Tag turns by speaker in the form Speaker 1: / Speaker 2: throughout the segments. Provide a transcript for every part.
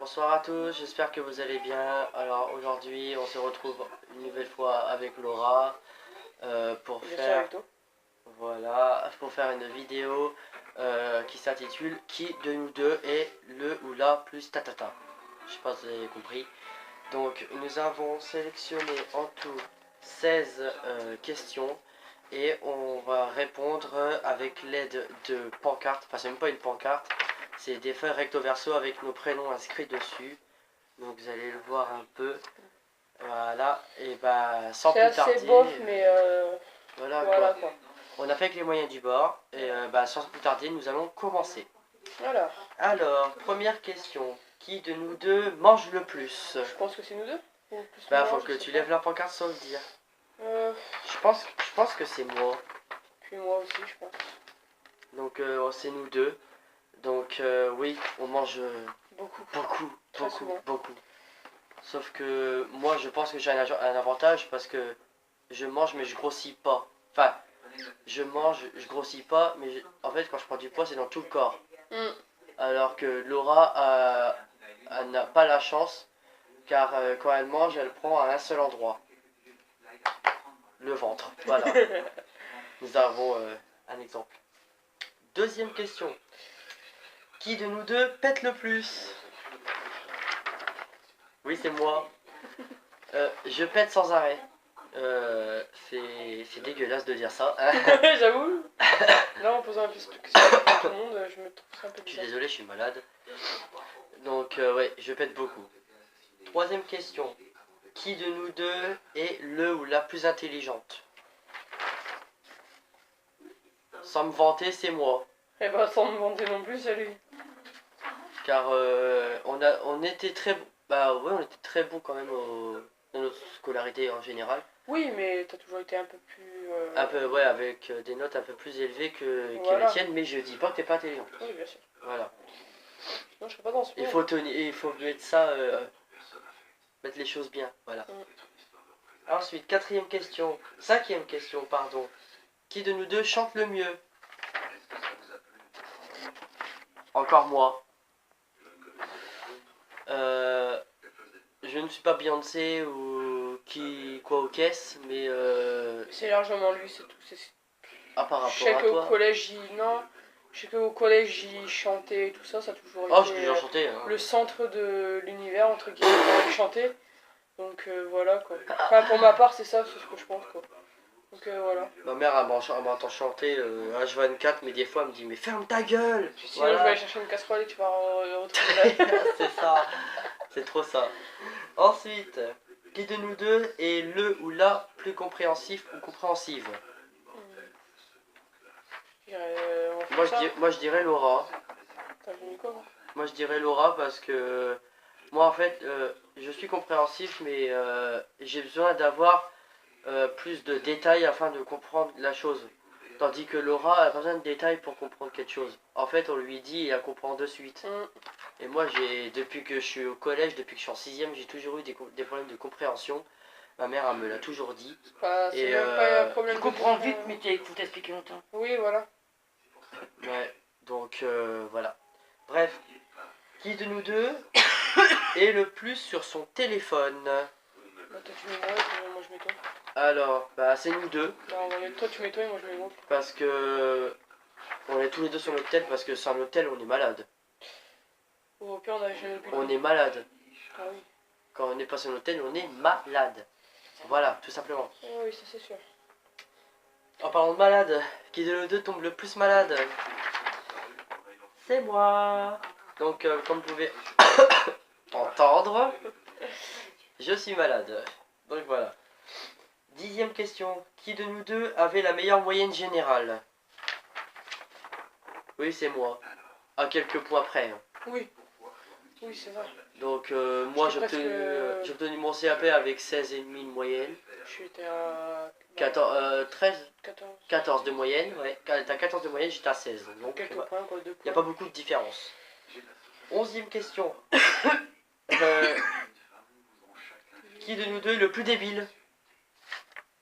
Speaker 1: Bonsoir à tous, j'espère que vous allez bien. Alors aujourd'hui on se retrouve une nouvelle fois avec Laura pour faire une vidéo qui s'intitule Qui de nous deux est le ou la plus tatata. Je sais pas si vous avez compris. Donc nous avons sélectionné en tout 16 questions et on va répondre avec l'aide de pancartes. Enfin c'est même pas une pancarte, c'est des feuilles recto verso avec nos prénoms inscrits dessus. Donc vous allez le voir un peu. Voilà, et bah sans plus tarder.
Speaker 2: C'est assez bof, mais
Speaker 1: voilà quoi. On a fait avec les moyens du bord et sans plus tarder nous allons commencer. Alors, première question. Qui de nous deux mange le plus?
Speaker 2: Je pense que c'est nous deux. Ou plus
Speaker 1: Bah
Speaker 2: moi,
Speaker 1: faut que tu lèves la pancarte sans le dire. Je pense que c'est moi.
Speaker 2: Puis moi aussi je pense.
Speaker 1: Donc c'est nous deux. Donc oui, on mange beaucoup. Sauf que moi je pense que j'ai un avantage parce que je mange mais je grossis pas. Enfin, je mange, je grossis pas, mais en fait quand je prends du poids c'est dans tout le corps. Alors que Laura n'a pas la chance car quand elle mange elle prend à un seul endroit. Le ventre, voilà. Nous avons un exemple. Deuxième question. Qui de nous deux pète le plus? Oui, c'est moi. Je pète sans arrêt. C'est dégueulasse de dire ça.
Speaker 2: J'avoue. Là, en posant un peu de questions à tout le monde, je me trouve ça un peu bizarre.
Speaker 1: Je suis désolé, je suis malade. Donc, ouais, je pète beaucoup. Troisième question. Qui de nous deux est le ou la plus intelligente? Sans me vanter, c'est moi.
Speaker 2: Eh bah, sans me vanter non plus, c'est lui.
Speaker 1: Car on était très bon. Bah ouais, on était très bon quand même dans notre scolarité en général.
Speaker 2: Oui, mais t'as toujours été un peu plus...
Speaker 1: Un peu, ouais, avec des notes un peu plus élevées que les tiennes, mais je dis pas que t'es pas intelligent.
Speaker 2: Oui, bien sûr.
Speaker 1: Voilà.
Speaker 2: Non, je serais pas dans ce
Speaker 1: Il faut mettre ça, mettre les choses bien, voilà. Ensuite, cinquième question, pardon. Qui de nous deux chante le mieux? Encore moi. Je ne suis pas Beyoncé ou quoi aux caisses, mais
Speaker 2: c'est largement lui, c'est tout.
Speaker 1: Ah, par rapport
Speaker 2: je sais
Speaker 1: à
Speaker 2: qu'au
Speaker 1: toi.
Speaker 2: collège, je sais qu'au collège, il chantait et tout ça, ça a toujours
Speaker 1: Oh,
Speaker 2: été
Speaker 1: j'ai déjà chanté, hein.
Speaker 2: le centre de l'univers, entre guillemets, quand il chantait. Donc voilà quoi. Enfin, pour ma part, c'est ça, c'est ce que je pense quoi. Donc voilà.
Speaker 1: Ma mère elle m'entend chanter H24, mais des fois elle me dit mais ferme ta gueule.
Speaker 2: Sinon je vais aller chercher une casserole et tu vas retrouver là.
Speaker 1: C'est ça, c'est trop ça. Ensuite, qui de nous deux est le ou la plus compréhensif ou compréhensive? Moi je dirais Laura.
Speaker 2: T'as mis quoi?
Speaker 1: Moi je dirais Laura parce que moi en fait je suis compréhensif mais j'ai besoin d'avoir plus de détails afin de comprendre la chose. Tandis que Laura a pas besoin de détails pour comprendre quelque chose. En fait on lui dit et elle comprend de suite. Et moi depuis que je suis au collège, depuis que je suis en 6ème, j'ai toujours eu des problèmes de compréhension. Ma mère elle me l'a toujours dit.
Speaker 2: C'est même pas un problème.
Speaker 3: Tu comprends vite mais il faut t'expliquer longtemps.
Speaker 2: Oui voilà.
Speaker 1: Ouais, donc voilà. Bref, qui de nous deux est le plus sur son téléphone?
Speaker 2: Bah, toi tu mets moi et moi je mets toi.
Speaker 1: Alors, bah c'est nous deux.
Speaker 2: Bah, on va mettre toi tu mets toi et moi je mets moi.
Speaker 1: Parce que on est tous les deux sur l'hôtel parce que sans l'hôtel on est malade.
Speaker 2: Ou au pire on avait jamais le but.
Speaker 1: On est malade.
Speaker 2: Ah oui.
Speaker 1: Quand on n'est pas sur l'hôtel on est malade. Voilà, tout simplement.
Speaker 2: Oui, ça c'est sûr.
Speaker 1: En parlant de malade, qui de nous deux tombe le plus malade? C'est moi. Donc comme vous pouvez entendre, je suis malade. Donc voilà. 10ème question. Qui de nous deux avait la meilleure moyenne générale? Oui, c'est moi. À quelques points près. Hein.
Speaker 2: Oui. Oui, c'est vrai.
Speaker 1: Donc moi j'ai obtenu mon CAP avec 16,5 de moyenne.
Speaker 2: J'étais à
Speaker 1: 14 de moyenne, ouais. T'as 14 de moyenne, j'étais à 16. Donc
Speaker 2: quelques points, quoi, 2 points.
Speaker 1: Il n'y a pas beaucoup de différence. 11ème question. Qui de nous deux est le plus débile?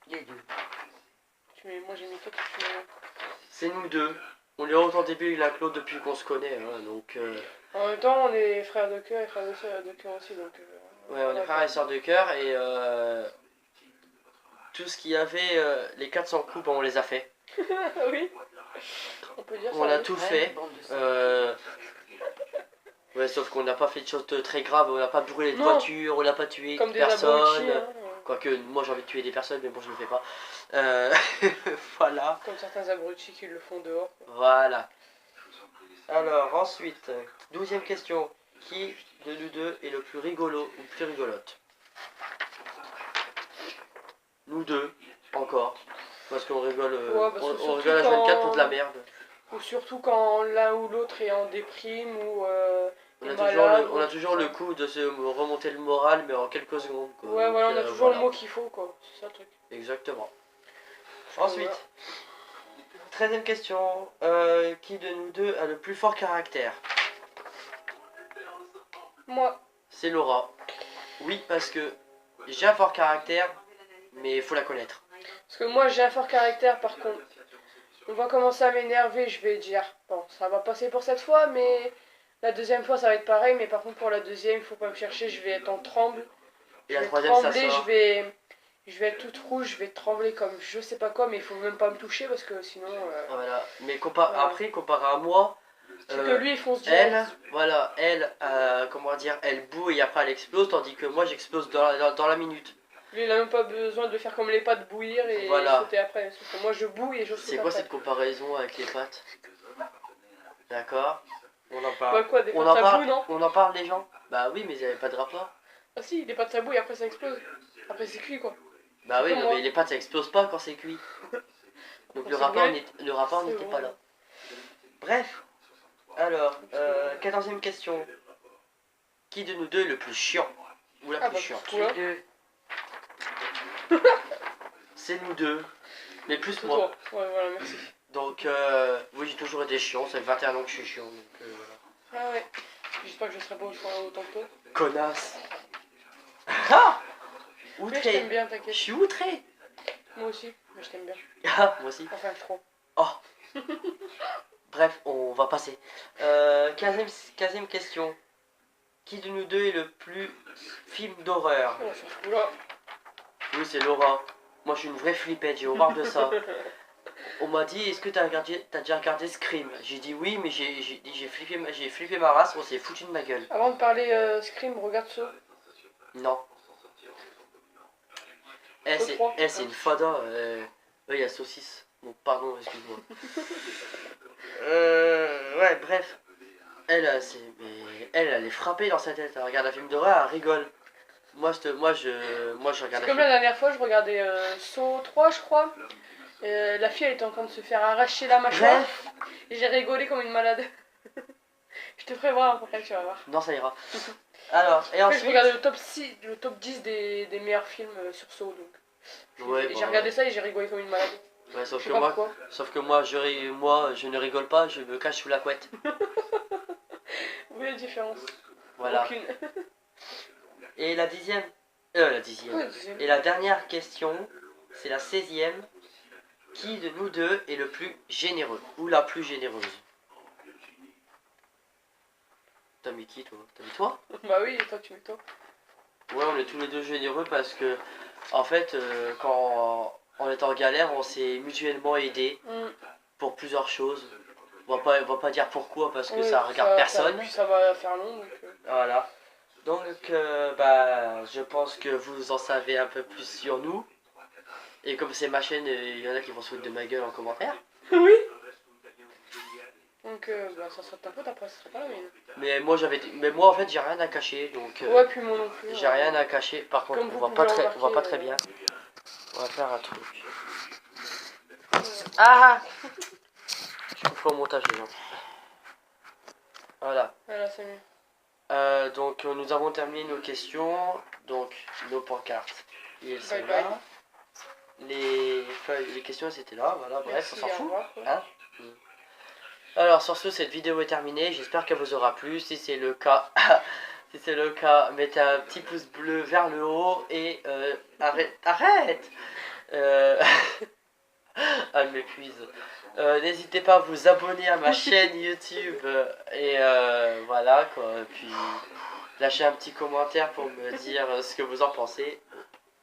Speaker 3: Les deux.
Speaker 2: Moi j'ai mis toi, tu mets moi.
Speaker 1: C'est nous deux. On est autant débile l'un que l'autre depuis qu'on se connaît, hein, donc...
Speaker 2: En même temps, on est frères de cœur et frères de cœur aussi, donc...
Speaker 1: Ouais, on est frères et sœurs de cœur, et tout ce qu'il y avait, les 400 coups, ben, on les a fait.
Speaker 2: Oui, on peut dire ça.
Speaker 1: On a
Speaker 2: oui.
Speaker 1: tout fait. Ouais, sauf qu'on n'a pas fait de choses très graves, on n'a pas brûlé de
Speaker 2: Non.
Speaker 1: voiture, on n'a pas tué
Speaker 2: Comme des
Speaker 1: personne.
Speaker 2: abrutis, hein,
Speaker 1: Quoique, moi j'ai envie de tuer des personnes, mais bon, je le fais pas. Voilà.
Speaker 2: comme certains abrutis qui le font dehors. Quoi.
Speaker 1: Voilà. Alors, ensuite, 12e question. Qui de nous deux est le plus rigolo ou plus rigolote? Nous deux, encore. Parce qu'on rigole,
Speaker 2: Ouais, parce que
Speaker 1: on
Speaker 2: surtout
Speaker 1: rigole à 24 pour de la
Speaker 2: quand-
Speaker 1: merde.
Speaker 2: Ou surtout quand l'un ou l'autre est en déprime ou
Speaker 1: On
Speaker 2: est
Speaker 1: a
Speaker 2: malade.
Speaker 1: on a
Speaker 2: ou
Speaker 1: toujours
Speaker 2: tout
Speaker 1: le
Speaker 2: ça.
Speaker 1: coup de se remonter le moral, mais en quelques secondes. Quoi.
Speaker 2: Ouais,
Speaker 1: Donc,
Speaker 2: voilà, on a toujours
Speaker 1: voilà.
Speaker 2: le mot qu'il faut, quoi. C'est ça le truc.
Speaker 1: Exactement.
Speaker 2: Parce que,
Speaker 1: Ensuite, 13e question. Qui de nous deux a le plus fort caractère?
Speaker 2: Moi,
Speaker 1: C'est Laura. Oui, parce que j'ai un fort caractère, mais il faut la connaître.
Speaker 2: parce que moi j'ai un fort caractère, par contre. On va commencer à m'énerver, je vais dire, bon, ça va passer pour cette fois, mais la deuxième fois ça va être pareil, mais par contre pour la deuxième, il faut pas me chercher, je vais être en tremble.
Speaker 1: Et
Speaker 2: Je
Speaker 1: la
Speaker 2: vais
Speaker 1: troisième, ça
Speaker 2: trembler,
Speaker 1: sort.
Speaker 2: je vais être toute rouge, je vais trembler comme je sais pas quoi, mais il faut même pas me toucher parce que sinon.
Speaker 1: Voilà. Mais
Speaker 2: Voilà.
Speaker 1: après, comparé à moi,
Speaker 2: C'est que lui il fonce direct.
Speaker 1: elle, voilà, elle, comment dire, elle boue et après elle explose, tandis que moi j'explose dans la minute.
Speaker 2: Lui il a même pas besoin de faire comme les pattes bouillir et
Speaker 1: Voilà.
Speaker 2: sauter après. Sauf que moi je boue et je saute
Speaker 1: C'est quoi
Speaker 2: après.
Speaker 1: cette comparaison avec les pattes? D'accord. On en parle.
Speaker 2: Bah quoi, des
Speaker 1: On
Speaker 2: pattes
Speaker 1: en
Speaker 2: ça
Speaker 1: parle,
Speaker 2: boue, non?
Speaker 1: on en parle les gens? Bah oui, mais il n'y avait pas de rapport.
Speaker 2: Ah si, des pattes ça boue et après ça explose. Après c'est cuit quoi.
Speaker 1: Bah oui,
Speaker 2: comme
Speaker 1: non,
Speaker 2: moi.
Speaker 1: mais les pâtes ça explose pas quand c'est cuit. Donc
Speaker 2: Quand
Speaker 1: le
Speaker 2: c'est
Speaker 1: rapport
Speaker 2: brûlé,
Speaker 1: n'était
Speaker 2: c'est
Speaker 1: pas
Speaker 2: bon.
Speaker 1: là. Bref, alors, 14e question. Qui de nous deux est le plus chiant? Ou la
Speaker 2: Ah
Speaker 1: plus
Speaker 2: bah
Speaker 1: chiante?
Speaker 2: toi.
Speaker 3: Deux.
Speaker 1: C'est nous deux, mais plus
Speaker 2: C'est
Speaker 1: moi.
Speaker 2: toi. Ouais voilà, merci.
Speaker 1: Donc, oui, j'ai toujours été chiant, ça fait 21 ans que je suis chiant. Donc, voilà.
Speaker 2: Ah ouais. J'espère que je serai pas autant que toi.
Speaker 1: Connasse. Ah,
Speaker 2: Mais je
Speaker 1: outré.
Speaker 2: t'aime bien,
Speaker 1: Je
Speaker 2: t'inquiète.
Speaker 1: suis outré.
Speaker 2: Moi aussi, mais je t'aime bien.
Speaker 1: Ah, moi aussi.
Speaker 2: Enfin trop.
Speaker 1: Oh. Bref, on va passer. 15e question. Qui de nous deux est le plus film d'horreur?
Speaker 2: Oh, on s'en fout là.
Speaker 1: Oui, c'est Laura. Moi, je suis une vraie flippette, j'ai horreur de ça. On m'a dit, est-ce que t'as déjà regardé Scream? J'ai dit oui, mais j'ai flippé ma race, on s'est foutu de ma gueule.
Speaker 2: Avant de parler Scream, regarde ça.
Speaker 1: Non. Eh,
Speaker 2: Je crois.
Speaker 1: c'est une fada. Il y a saucisse. Bon, pardon, excuse-moi. Ouais, bref. Elle, elle est frappée dans sa tête. Elle regarde un film d'horreur, elle rigole. Moi, je regarde
Speaker 2: C'est comme la dernière fois, je regardais Saw 3, je crois. La fille, elle était en train de se faire arracher la mâchoire.
Speaker 1: Bref.
Speaker 2: Et j'ai rigolé comme une malade. Je te ferai voir après, tu vas voir.
Speaker 1: Non, ça ira. Alors, et
Speaker 2: Après, je
Speaker 1: ensuite.
Speaker 2: regardais le top 10 des meilleurs films sur Saw. Donc.
Speaker 1: Ouais,
Speaker 2: Et
Speaker 1: bah,
Speaker 2: j'ai regardé ça et j'ai rigolé comme une malade.
Speaker 1: ouais,
Speaker 2: Je sais pas pourquoi.
Speaker 1: sauf que moi, je ne rigole pas, je me cache sous la couette.
Speaker 2: Oui, la différence.
Speaker 1: Voilà.
Speaker 2: Aucune.
Speaker 1: Et la 10e. La 10e.
Speaker 2: Ouais, deuxième.
Speaker 1: Et la dernière question, c'est la 16e. Qui de nous deux est le plus généreux? Ou la plus généreuse? T'as mis qui, toi? T'as mis toi?
Speaker 2: Bah oui, et toi, tu mets toi.
Speaker 1: Ouais, on est tous les deux généreux parce que, en fait, quand on est en galère, on s'est mutuellement aidés pour plusieurs choses. On va pas dire pourquoi parce que
Speaker 2: Oui,
Speaker 1: ça regarde personne.
Speaker 2: Puis ça va faire long. Donc,
Speaker 1: Voilà. Donc, bah, je pense que vous en savez un peu plus sur nous. Et comme c'est ma chaîne, il y en a qui vont se foutre de ma gueule en commentaire.
Speaker 2: Oui. Donc, bah, ça sera ta faute après, ça sera pas la mienne.
Speaker 1: Mais moi en fait, j'ai rien à cacher. Donc,
Speaker 2: Ouais, puis moi non plus.
Speaker 1: j'ai rien à cacher. Par contre,
Speaker 2: Comme vous
Speaker 1: on voit
Speaker 2: pouvez
Speaker 1: on voit pas très
Speaker 2: remarquer,
Speaker 1: bien. On va faire un truc. Ah! Je couperai au montage les gens. Voilà.
Speaker 2: Voilà, c'est mieux.
Speaker 1: Donc nous avons terminé nos questions. Donc nos pancartes. Et elles sont
Speaker 2: Bye
Speaker 1: là.
Speaker 2: bye.
Speaker 1: Les questions c'était là. Voilà, bref,
Speaker 2: Merci,
Speaker 1: on s'en
Speaker 2: au
Speaker 1: fout.
Speaker 2: revoir, quoi.
Speaker 1: Hein? Alors sur ce, cette vidéo est terminée. J'espère qu'elle vous aura plu. Si c'est le cas, si c'est le cas, mettez un petit pouce bleu vers le haut et arrête. Elle m'épuise. N'hésitez pas à vous abonner à ma chaîne YouTube et voilà quoi. Et puis lâchez un petit commentaire pour me dire ce que vous en pensez.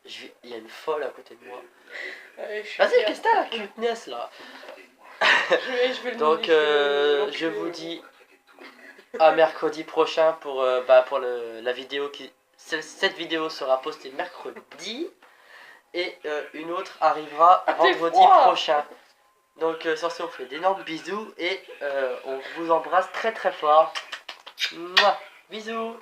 Speaker 1: Il y a une folle à côté de moi. Vas-y, qu'est-ce que t'as la cuteness là?
Speaker 2: Je vais le
Speaker 1: Donc je vous dis à mercredi prochain pour la vidéo qui... Cette vidéo sera postée mercredi et une autre arrivera vendredi prochain. Donc sur ce on fait d'énormes bisous et on vous embrasse très très fort. Mouah. Bisous.